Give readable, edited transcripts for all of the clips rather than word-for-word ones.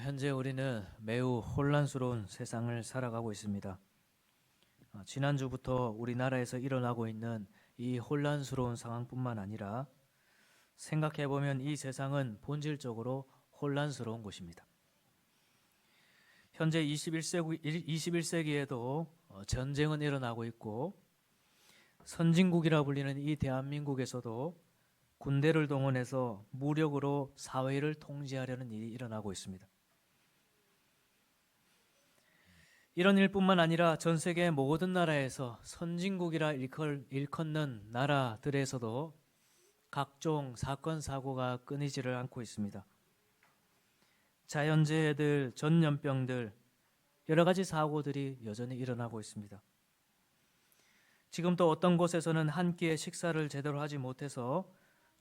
현재 우리는 매우 혼란스러운 세상을 살아가고 있습니다. 지난주부터 우리나라에서 일어나고 있는 이 혼란스러운 상황뿐만 아니라 생각해보면 이 세상은 본질적으로 혼란스러운 곳입니다. 현재 21세기에도 전쟁은 일어나고 있고 선진국이라 불리는 이 대한민국에서도 군대를 동원해서 무력으로 사회를 통제하려는 일이 일어나고 있습니다. 이런 일뿐만 아니라 전 세계 모든 나라에서 선진국이라 일컫는 나라들에서도 각종 사건, 사고가 끊이지를 않고 있습니다. 자연재해들, 전염병들, 여러 가지 사고들이 여전히 일어나고 있습니다. 지금 또 어떤 곳에서는 한 끼의 식사를 제대로 하지 못해서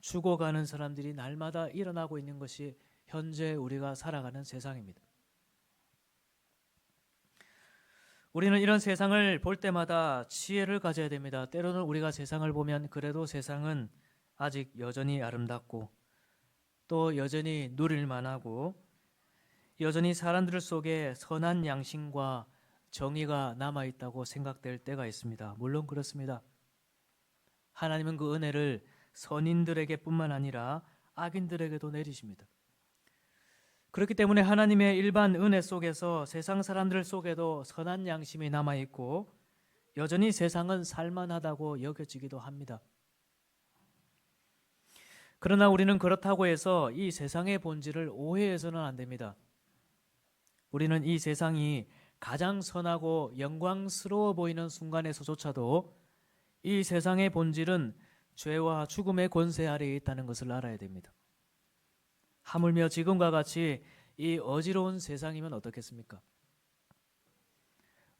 죽어가는 사람들이 날마다 일어나고 있는 것이 현재 우리가 살아가는 세상입니다. 우리는 이런 세상을 볼 때마다 지혜를 가져야 됩니다. 때로는 우리가 세상을 보면 그래도 세상은 아직 여전히 아름답고 또 여전히 누릴 만하고 여전히 사람들 속에 선한 양심과 정의가 남아있다고 생각될 때가 있습니다. 물론 그렇습니다. 하나님은 그 은혜를 선인들에게 뿐만 아니라 악인들에게도 내리십니다. 그렇기 때문에 하나님의 일반 은혜 속에서 세상 사람들 속에도 선한 양심이 남아있고 여전히 세상은 살만하다고 여겨지기도 합니다. 그러나 우리는 그렇다고 해서 이 세상의 본질을 오해해서는 안 됩니다. 우리는 이 세상이 가장 선하고 영광스러워 보이는 순간에서조차도 이 세상의 본질은 죄와 죽음의 권세 아래에 있다는 것을 알아야 됩니다. 하물며 지금과 같이 이 어지러운 세상이면 어떻겠습니까?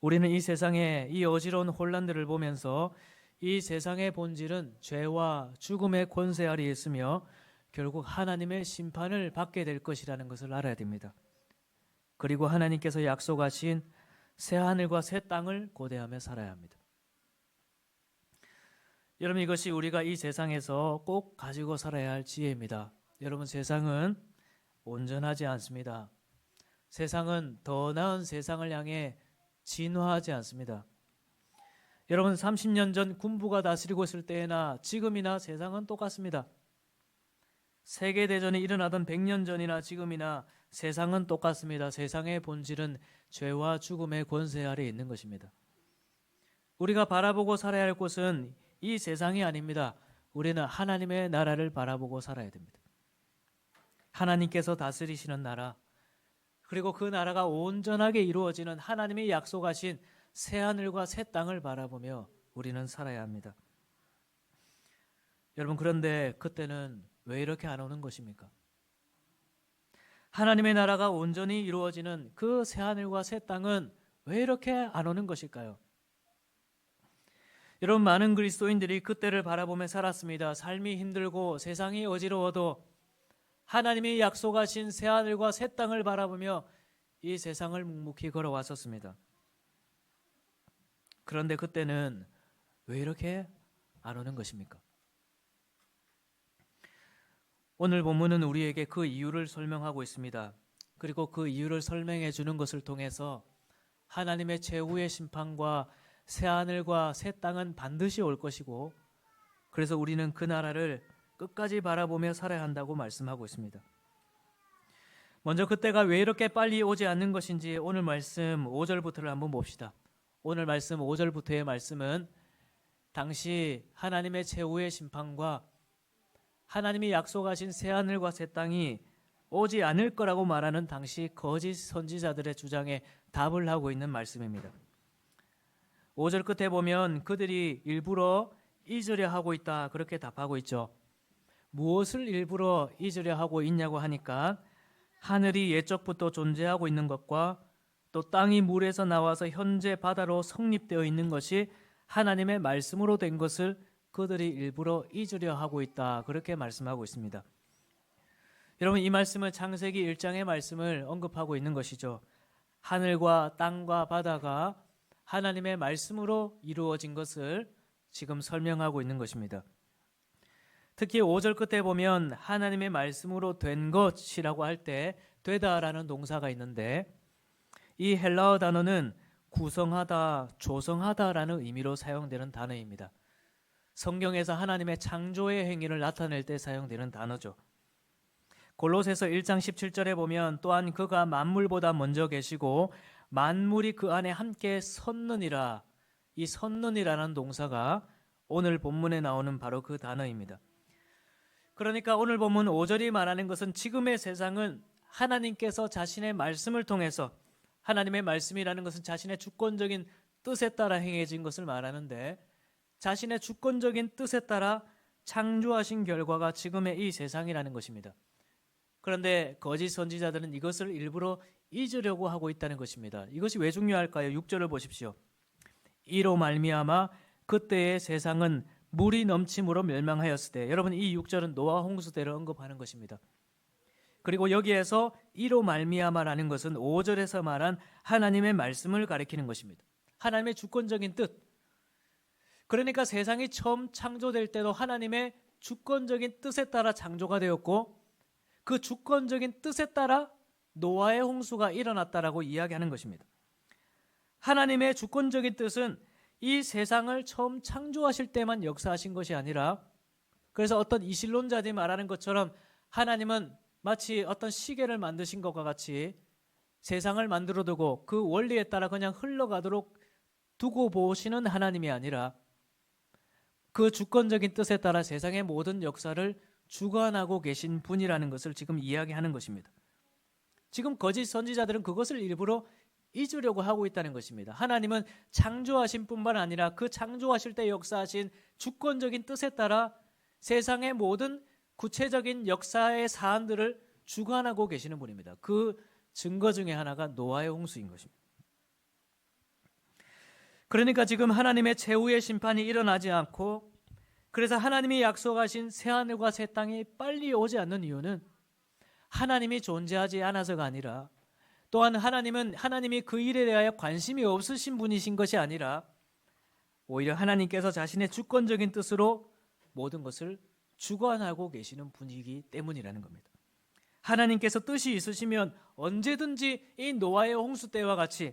우리는 이 세상의 이 어지러운 혼란들을 보면서 이 세상의 본질은 죄와 죽음의 권세 아래에 있으며 결국 하나님의 심판을 받게 될 것이라는 것을 알아야 됩니다. 그리고 하나님께서 약속하신 새 하늘과 새 땅을 고대하며 살아야 합니다. 여러분, 이것이 우리가 이 세상에서 꼭 가지고 살아야 할 지혜입니다. 여러분, 세상은 온전하지 않습니다. 세상은 더 나은 세상을 향해 진화하지 않습니다. 여러분, 30년 전 군부가 다스리고 있을 때나 지금이나 세상은 똑같습니다. 세계대전이 일어나던 100년 전이나 지금이나 세상은 똑같습니다. 세상의 본질은 죄와 죽음의 권세 아래에 있는 것입니다. 우리가 바라보고 살아야 할 곳은 이 세상이 아닙니다. 우리는 하나님의 나라를 바라보고 살아야 됩니다. 하나님께서 다스리시는 나라, 그리고 그 나라가 온전하게 이루어지는 하나님이 약속하신 새 하늘과 새 땅을 바라보며 우리는 살아야 합니다. 여러분, 그런데 그때는 왜 이렇게 안 오는 것입니까? 하나님의 나라가 온전히 이루어지는 그 새 하늘과 새 땅은 왜 이렇게 안 오는 것일까요? 여러분, 많은 그리스도인들이 그때를 바라보며 살았습니다. 삶이 힘들고 세상이 어지러워도 하나님이 약속하신 새 하늘과 새 땅을 바라보며 이 세상을 묵묵히 걸어왔었습니다. 그런데 그때는 왜 이렇게 안 오는 것입니까? 오늘 본문은 우리에게 그 이유를 설명하고 있습니다. 그리고 그 이유를 설명해 주는 것을 통해서 하나님의 최후의 심판과 새 하늘과 새 땅은 반드시 올 것이고, 그래서 우리는 그 나라를 끝까지 바라보며 살아야 한다고 말씀하고 있습니다. 먼저 그때가 왜 이렇게 빨리 오지 않는 것인지 오늘 말씀 5절부터를 한번 봅시다. 오늘 말씀 5절부터의 말씀은 당시 하나님의 최후의 심판과 하나님이 약속하신 새 하늘과 새 땅이 오지 않을 거라고 말하는 당시 거짓 선지자들의 주장에 답을 하고 있는 말씀입니다. 5절 끝에 보면 그들이 일부러 잊으려 하고 있다, 그렇게 답하고 있죠. 무엇을 일부러 잊으려 하고 있냐고 하니까 하늘이 옛적부터 존재하고 있는 것과 또 땅이 물에서 나와서 현재 바다로 성립되어 있는 것이 하나님의 말씀으로 된 것을 그들이 일부러 잊으려 하고 있다, 그렇게 말씀하고 있습니다. 여러분, 이 말씀은 창세기 1장의 말씀을 언급하고 있는 것이죠. 하늘과 땅과 바다가 하나님의 말씀으로 이루어진 것을 지금 설명하고 있는 것입니다. 특히 5절 끝에 보면 하나님의 말씀으로 된 것이라고 할 때 되다라는 동사가 있는데 이 헬라어 단어는 구성하다, 조성하다라는 의미로 사용되는 단어입니다. 성경에서 하나님의 창조의 행위를 나타낼 때 사용되는 단어죠. 골로새서 1장 17절에 보면 또한 그가 만물보다 먼저 계시고 만물이 그 안에 함께 섰느니라. 이 섰느니라는 동사가 오늘 본문에 나오는 바로 그 단어입니다. 그러니까 오늘 본문 5절이 말하는 것은 지금의 세상은 하나님께서 자신의 말씀을 통해서, 하나님의 말씀이라는 것은 자신의 주권적인 뜻에 따라 행해진 것을 말하는데, 자신의 주권적인 뜻에 따라 창조하신 결과가 지금의 이 세상이라는 것입니다. 그런데 거짓 선지자들은 이것을 일부러 잊으려고 하고 있다는 것입니다. 이것이 왜 중요할까요? 6절을 보십시오. 이로 말미암아 그때의 세상은 물이 넘침으로 멸망하였을 때, 여러분 이 6절은 노아 홍수 때를 언급하는 것입니다. 그리고 여기에서 이로 말미암아라는 것은 5절에서 말한 하나님의 말씀을 가리키는 것입니다. 하나님의 주권적인 뜻. 그러니까 세상이 처음 창조될 때도 하나님의 주권적인 뜻에 따라 창조가 되었고, 그 주권적인 뜻에 따라 노아의 홍수가 일어났다라고 이야기하는 것입니다. 하나님의 주권적인 뜻은 이 세상을 처음 창조하실 때만 역사하신 것이 아니라, 그래서 어떤 이실론자들이 말하는 것처럼 하나님은 마치 어떤 시계를 만드신 것과 같이 세상을 만들어 두고 그 원리에 따라 그냥 흘러가도록 두고 보시는 하나님이 아니라 그 주권적인 뜻에 따라 세상의 모든 역사를 주관하고 계신 분이라는 것을 지금 이야기하는 것입니다. 지금 거짓 선지자들은 그것을 일부러 잊으려고 하고 있다는 것입니다. 하나님은 창조하신 뿐만 아니라 그 창조하실 때 역사하신 주권적인 뜻에 따라 세상의 모든 구체적인 역사의 사안들을 주관하고 계시는 분입니다. 그 증거 중에 하나가 노아의 홍수인 것입니다. 그러니까 지금 하나님의 최후의 심판이 일어나지 않고, 그래서 하나님이 약속하신 새하늘과 새 땅이 빨리 오지 않는 이유는 하나님이 존재하지 않아서가 아니라, 또한 하나님이 그 일에 대하여 관심이 없으신 분이신 것이 아니라 오히려 하나님께서 자신의 주권적인 뜻으로 모든 것을 주관하고 계시는 분이기 때문이라는 겁니다. 하나님께서 뜻이 있으시면 언제든지 이 노아의 홍수 때와 같이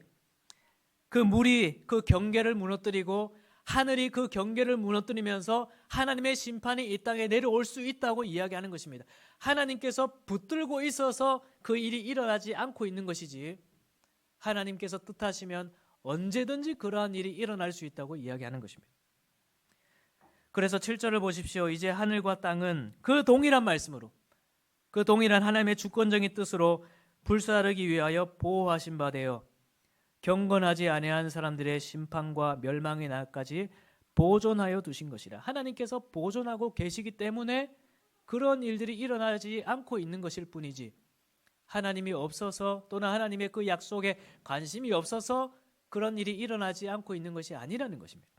그 물이 그 경계를 무너뜨리고 하늘이 그 경계를 무너뜨리면서 하나님의 심판이 이 땅에 내려올 수 있다고 이야기하는 것입니다. 하나님께서 붙들고 있어서 그 일이 일어나지 않고 있는 것이지, 하나님께서 뜻하시면 언제든지 그러한 일이 일어날 수 있다고 이야기하는 것입니다. 그래서 7절을 보십시오. 이제 하늘과 땅은 그 동일한 말씀으로, 그 동일한 하나님의 주권적인 뜻으로 불사르기 위하여 보호하신 바 되어 경건하지 아니한 사람들의 심판과 멸망의 날까지 보존하여 두신 것이라. 하나님께서 보존하고 계시기 때문에 그런 일들이 일어나지 않고 있는 것일 뿐이지, 하나님이 없어서 또는 하나님의 그 약속에 관심이 없어서 그런 일이 일어나지 않고 있는 것이 아니라는 것입니다.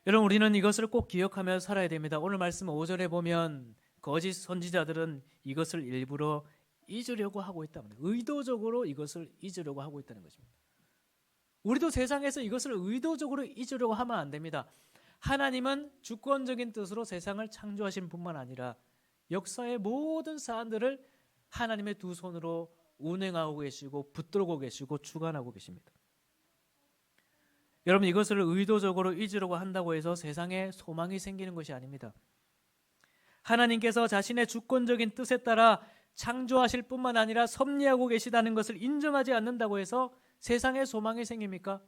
여러분, 우리는 이것을 꼭 기억하며 살아야 됩니다. 오늘 말씀 5절에 보면 거짓 선지자들은 이것을 일부러 잊으려고 하고 있다는 거예요. 의도적으로 이것을 잊으려고 하고 있다는 것입니다. 우리도 세상에서 이것을 의도적으로 잊으려고 하면 안 됩니다. 하나님은 주권적인 뜻으로 세상을 창조하신 뿐만 아니라 역사의 모든 사안들을 하나님의 두 손으로 운행하고 계시고 붙들고 계시고 주관하고 계십니다. 여러분, 이것을 의도적으로 잊으려고 한다고 해서 세상에 소망이 생기는 것이 아닙니다. 하나님께서 자신의 주권적인 뜻에 따라 창조하실 뿐만 아니라 섭리하고 계시다는 것을 인정하지 않는다고 해서 세상에 소망이 생깁니까?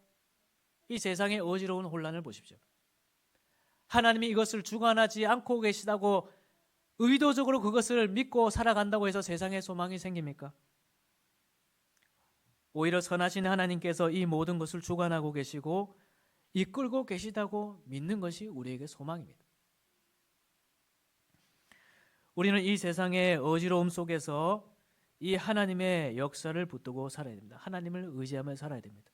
이 세상의 어지러운 혼란을 보십시오. 하나님이 이것을 주관하지 않고 계시다고 의도적으로 그것을 믿고 살아간다고 해서 세상에 소망이 생깁니까? 오히려 선하신 하나님께서 이 모든 것을 주관하고 계시고 이끌고 계시다고 믿는 것이 우리에게 소망입니다. 우리는 이 세상의 어지러움 속에서 이 하나님의 역사를 붙들고 살아야 됩니다. 하나님을 의지하며 살아야 됩니다.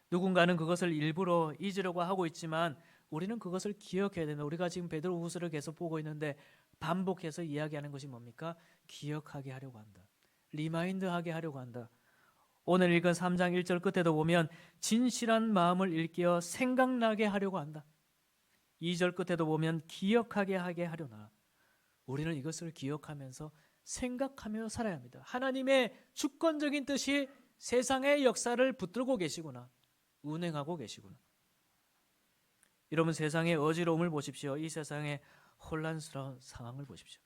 누군가는 그것을 일부러 잊으려고 하고 있지만 우리는 그것을 기억해야 됩니다. 우리가 지금 베드로후서를 계속 보고 있는데 반복해서 이야기하는 것이 뭡니까? 기억하게 하려고 한다. 리마인드하게 하려고 한다. 오늘 읽은 3장 1절 끝에도 보면 진실한 마음을 일깨어 생각나게 하려고 한다. 2절 끝에도 보면 기억하게 하게 하려나. 우리는 이것을 기억하면서 생각하며 살아야 합니다. 하나님의 주권적인 뜻이 세상의 역사를 붙들고 계시구나, 운행하고 계시구나. 여러분, 세상의 어지러움을 보십시오. 이 세상의 혼란스러운 상황을 보십시오.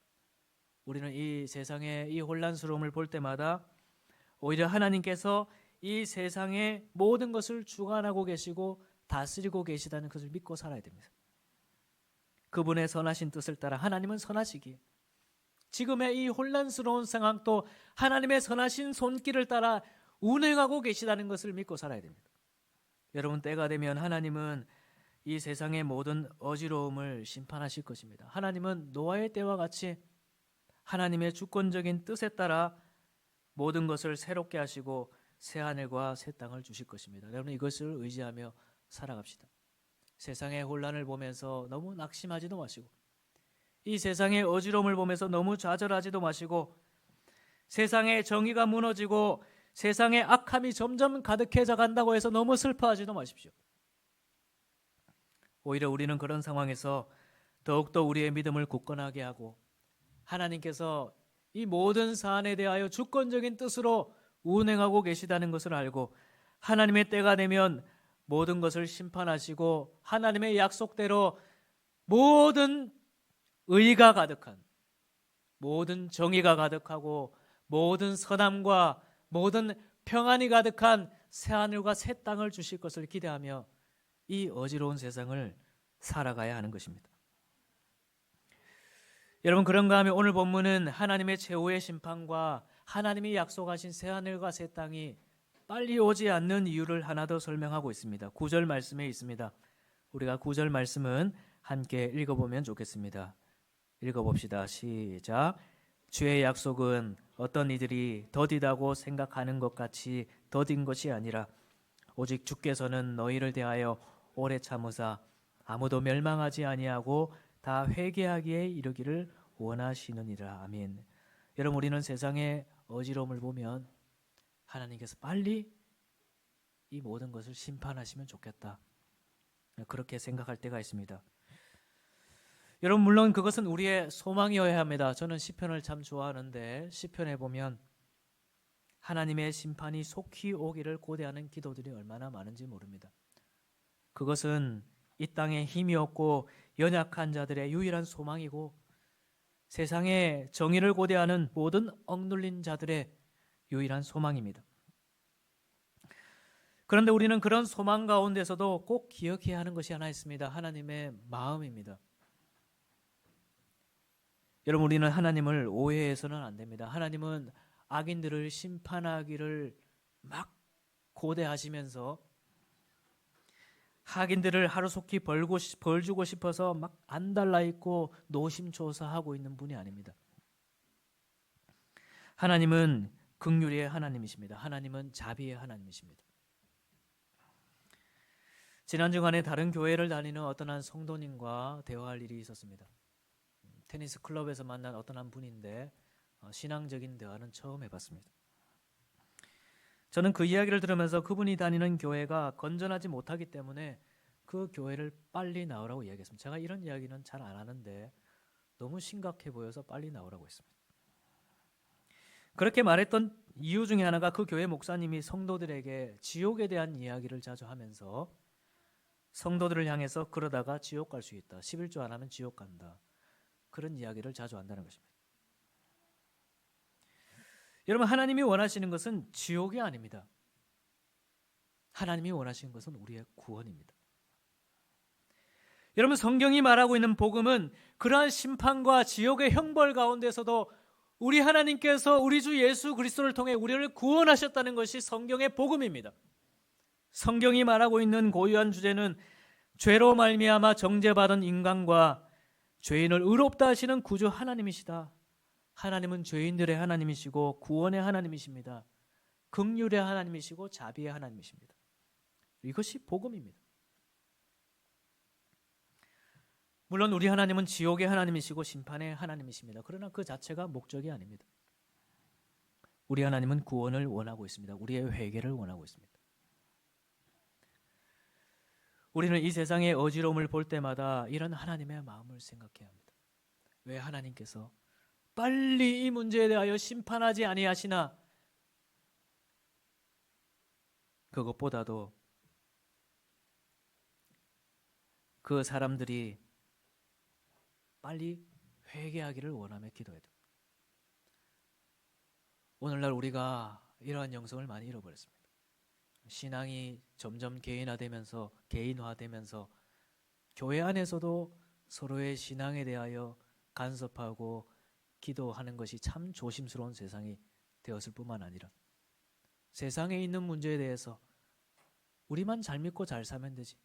우리는 이 세상의 이 혼란스러움을 볼 때마다 오히려 하나님께서 이 세상의 모든 것을 주관하고 계시고 다스리고 계시다는 것을 믿고 살아야 됩니다. 그분의 선하신 뜻을 따라 하나님은 선하시기에 지금의 이 혼란스러운 상황도 하나님의 선하신 손길을 따라 운행하고 계시다는 것을 믿고 살아야 됩니다. 여러분, 때가 되면 하나님은 이 세상의 모든 어지러움을 심판하실 것입니다. 하나님은 노아의 때와 같이 하나님의 주권적인 뜻에 따라 모든 것을 새롭게 하시고 새 하늘과 새 땅을 주실 것입니다. 여러분, 이것을 의지하며 살아갑시다. 세상의 혼란을 보면서 너무 낙심하지도 마시고, 이 세상의 어지러움을 보면서 너무 좌절하지도 마시고, 세상의 정의가 무너지고 세상의 악함이 점점 가득해져 간다고 해서 너무 슬퍼하지도 마십시오. 오히려 우리는 그런 상황에서 더욱더 우리의 믿음을 굳건하게 하고 하나님께서 이 모든 사안에 대하여 주권적인 뜻으로 운행하고 계시다는 것을 알고 하나님의 때가 되면 모든 것을 심판하시고 하나님의 약속대로 모든 의가 가득한, 모든 정의가 가득하고 모든 선함과 모든 평안이 가득한 새하늘과 새 땅을 주실 것을 기대하며 이 어지러운 세상을 살아가야 하는 것입니다. 여러분, 그런가 하면 오늘 본문은 하나님의 최후의 심판과 하나님이 약속하신 새하늘과 새 땅이 빨리 오지 않는 이유를 하나 더 설명하고 있습니다. 9절 말씀에 있습니다. 우리가 9절 말씀은 함께 읽어보면 좋겠습니다. 읽어봅시다. 시작. 주의 약속은 어떤 이들이 더디다고 생각하는 것 같이 더딘 것이 아니라 오직 주께서는 너희를 대하여 오래 참으사 아무도 멸망하지 아니하고 다 회개하기에 이르기를 원하시느니라. 아멘. 여러분, 우리는 세상의 어지러움을 보면 하나님께서 빨리 이 모든 것을 심판하시면 좋겠다, 그렇게 생각할 때가 있습니다. 여러분, 물론 그것은 우리의 소망이어야 합니다. 저는 시편을 참 좋아하는데 시편에 보면 하나님의 심판이 속히 오기를 고대하는 기도들이 얼마나 많은지 모릅니다. 그것은 이 땅에 힘이 없고 연약한 자들의 유일한 소망이고 세상의 정의를 고대하는 모든 억눌린 자들의 유일한 소망입니다. 그런데 우리는 그런 소망 가운데서도 꼭 기억해야 하는 것이 하나 있습니다. 하나님의 마음입니다. 여러분, 우리는 하나님을 오해해서는 안 됩니다. 하나님은 악인들을 심판하기를 막 고대하시면서 악인들을 하루속히 벌 주고 싶어서 막 안달나 있고 노심초사하고 있는 분이 아닙니다. 하나님은 긍휼의 하나님이십니다. 하나님은 자비의 하나님이십니다. 지난 주간에 다른 교회를 다니는 어떤 한 성도님과 대화할 일이 있었습니다. 테니스 클럽에서 만난 어떤 한 분인데 신앙적인 대화는 처음 해봤습니다. 저는 그 이야기를 들으면서 그분이 다니는 교회가 건전하지 못하기 때문에 그 교회를 빨리 나오라고 이야기했습니다. 제가 이런 이야기는 잘 안 하는데 너무 심각해 보여서 빨리 나오라고 했습니다. 그렇게 말했던 이유 중에 하나가 그 교회 목사님이 성도들에게 지옥에 대한 이야기를 자주 하면서 성도들을 향해서 그러다가 지옥 갈 수 있다, 11조 안 하면 지옥 간다, 그런 이야기를 자주 한다는 것입니다. 여러분, 하나님이 원하시는 것은 지옥이 아닙니다. 하나님이 원하시는 것은 우리의 구원입니다. 여러분, 성경이 말하고 있는 복음은 그러한 심판과 지옥의 형벌 가운데서도 우리 하나님께서 우리 주 예수 그리스도를 통해 우리를 구원하셨다는 것이 성경의 복음입니다. 성경이 말하고 있는 고유한 주제는 죄로 말미암아 정죄받은 인간과 죄인을 의롭다 하시는 구주 하나님이시다. 하나님은 죄인들의 하나님이시고 구원의 하나님이십니다. 긍휼의 하나님이시고 자비의 하나님이십니다. 이것이 복음입니다. 물론 우리 하나님은 지옥의 하나님이시고 심판의 하나님이십니다. 그러나 그 자체가 목적이 아닙니다. 우리 하나님은 구원을 원하고 있습니다. 우리의 회개를 원하고 있습니다. 우리는 이 세상의 어지러움을 볼 때마다 이런 하나님의 마음을 생각해야 합니다. 왜 하나님께서 빨리 이 문제에 대하여 심판하지 아니하시나? 그것보다도 그 사람들이 빨리 회개하기를 원하며 기도해야 됩니다. 오늘날 우리가 이러한 영성을 많이 잃어버렸습니다. 신앙이 점점 개인화되면서 교회 안에서도 서로의 신앙에 대하여 간섭하고 기도하는 것이 참 조심스러운 세상이 되었을 뿐만 아니라 세상에 있는 문제에 대해서 우리만 잘 믿고 잘 살면 되지.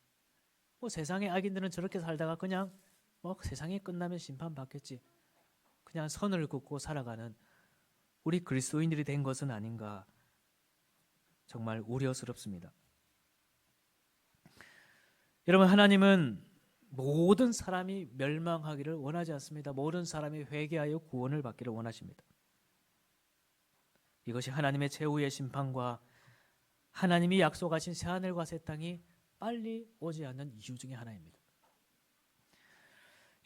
세상의 악인들은 저렇게 살다가 그냥 세상이 끝나면 심판받겠지. 그냥 선을 긋고 살아가는 우리 그리스도인들이 된 것은 아닌가. 정말 우려스럽습니다. 여러분, 하나님은 모든 사람이 멸망하기를 원하지 않습니다. 모든 사람이 회개하여 구원을 받기를 원하십니다. 이것이 하나님의 최후의 심판과 하나님이 약속하신 새하늘과 새 땅이 빨리 오지 않는 이유 중에 하나입니다.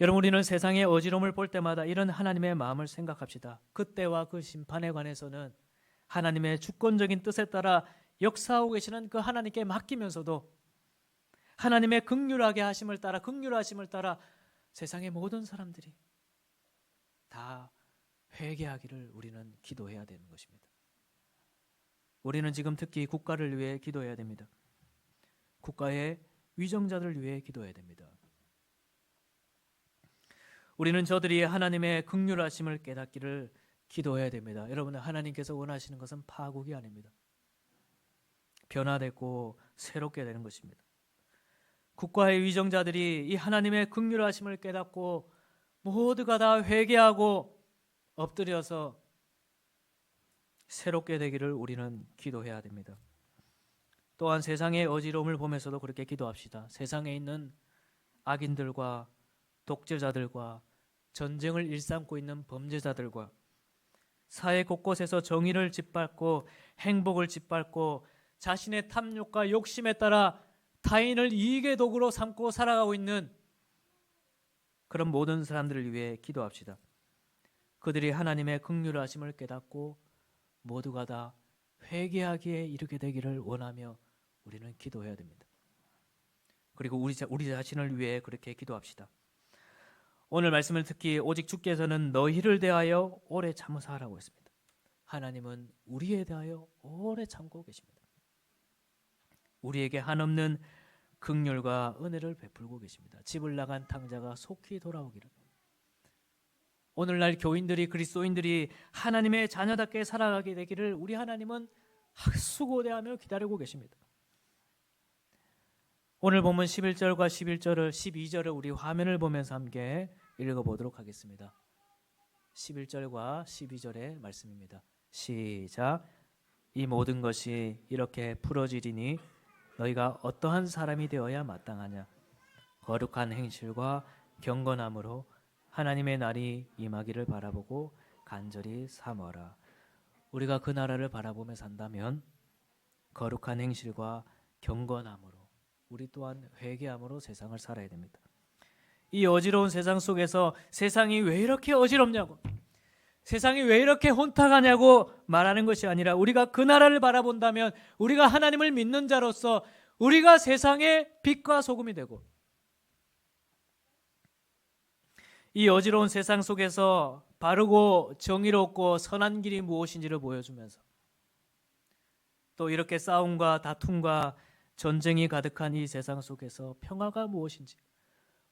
여러분, 우리는 세상의 어지러움을 볼 때마다 이런 하나님의 마음을 생각합시다. 그때와 그 심판에 관해서는 하나님의 주권적인 뜻에 따라 역사하고 계시는 그 하나님께 맡기면서도 하나님의 긍휼하게 하심을 따라 긍휼하심을 따라 세상의 모든 사람들이 다 회개하기를 우리는 기도해야 되는 것입니다. 우리는 지금 특히 국가를 위해 기도해야 됩니다. 국가의 위정자들을 위해 기도해야 됩니다. 우리는 저들이 하나님의 긍휼하심을 깨닫기를 기도해야 됩니다. 여러분, 하나님께서 원하시는 것은 파국이 아닙니다. 변화되고 새롭게 되는 것입니다. 국가의 위정자들이 이 하나님의 긍휼하심을 깨닫고 모두가 다 회개하고 엎드려서 새롭게 되기를 우리는 기도해야 됩니다. 또한 세상의 어지러움을 보면서도 그렇게 기도합시다. 세상에 있는 악인들과 독재자들과 전쟁을 일삼고 있는 범죄자들과 사회 곳곳에서 정의를 짓밟고 행복을 짓밟고 자신의 탐욕과 욕심에 따라 타인을 이익의 도구로 삼고 살아가고 있는 그런 모든 사람들을 위해 기도합시다. 그들이 하나님의 긍휼하심을 깨닫고 모두가 다 회개하기에 이르게 되기를 원하며 우리는 기도해야 됩니다. 그리고 우리 자신을 위해 그렇게 기도합시다. 오늘 말씀을 듣기 오직 주께서는 너희를 대하여 오래 참으사라고 했습니다. 하나님은 우리에 대하여 오래 참고 계십니다. 우리에게 한없는 긍휼과 은혜를 베풀고 계십니다. 집을 나간 탕자가 속히 돌아오기를. 오늘날 교인들이 그리스도인들이 하나님의 자녀답게 살아가게 되기를 우리 하나님은 수고대하며 기다리고 계십니다. 오늘 본문 11절과 12절을 우리 화면을 보면서 함께 읽어보도록 하겠습니다. 11절과 12절의 말씀입니다. 시작. 이 모든 것이 이렇게 풀어지리니 너희가 어떠한 사람이 되어야 마땅하냐? 거룩한 행실과 경건함으로 하나님의 날이 임하기를 바라보고 간절히 사모하라. 우리가 그 나라를 바라보며 산다면 거룩한 행실과 경건함으로 우리 또한 회개함으로 세상을 살아야 됩니다. 이 어지러운 세상 속에서 세상이 왜 이렇게 어지럽냐고, 세상이 왜 이렇게 혼탁하냐고 말하는 것이 아니라 우리가 그 나라를 바라본다면 우리가 하나님을 믿는 자로서 우리가 세상의 빛과 소금이 되고 이 어지러운 세상 속에서 바르고 정의롭고 선한 길이 무엇인지를 보여주면서 또 이렇게 싸움과 다툼과 전쟁이 가득한 이 세상 속에서 평화가 무엇인지,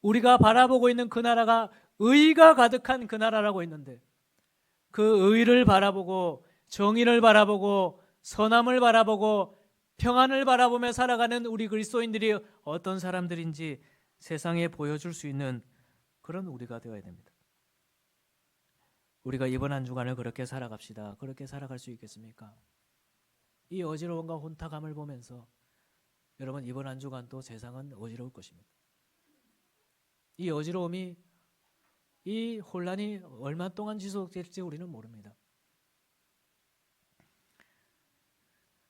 우리가 바라보고 있는 그 나라가 의가 가득한 그 나라라고 있는데 그 의를 바라보고 정의를 바라보고 선함을 바라보고 평안을 바라보며 살아가는 우리 그리스도인들이 어떤 사람들인지 세상에 보여줄 수 있는 그런 우리가 되어야 됩니다. 우리가 이번 한 주간을 그렇게 살아갑시다. 그렇게 살아갈 수 있겠습니까? 이 어지러움과 혼탁함을 보면서 여러분, 이번 한 주간도 세상은 어지러울 것입니다. 이 어지러움이, 이 혼란이 얼마 동안 지속될지 우리는 모릅니다.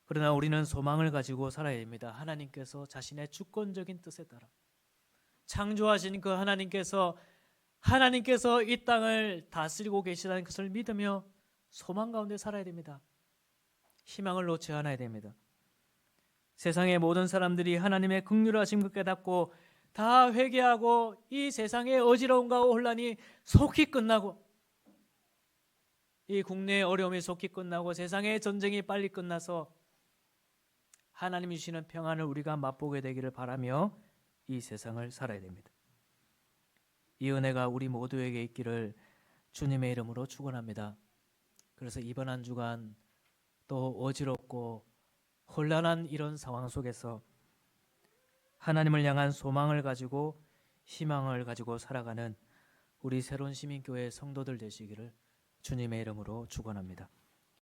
그러나 우리는 소망을 가지고 살아야 됩니다. 하나님께서 자신의 주권적인 뜻에 따라 창조하신 그 하나님께서 하나님께서 이 땅을 다스리고 계시다는 것을 믿으며 소망 가운데 살아야 됩니다. 희망을 놓지 않아야 됩니다. 세상의 모든 사람들이 하나님의 긍휼하심을 깨닫고 다 회개하고 이 세상의 어지러움과 혼란이 속히 끝나고, 이 국내의 어려움이 속히 끝나고 세상의 전쟁이 빨리 끝나서 하나님이 주시는 평안을 우리가 맛보게 되기를 바라며 이 세상을 살아야 됩니다. 이 은혜가 우리 모두에게 있기를 주님의 이름으로 축원합니다. 그래서 이번 한 주간 또 어지럽고 혼란한 이런 상황 속에서 하나님을 향한 소망을 가지고 희망을 가지고 살아가는 우리 새로운 시민교회 성도들 되시기를 주님의 이름으로 축원합니다.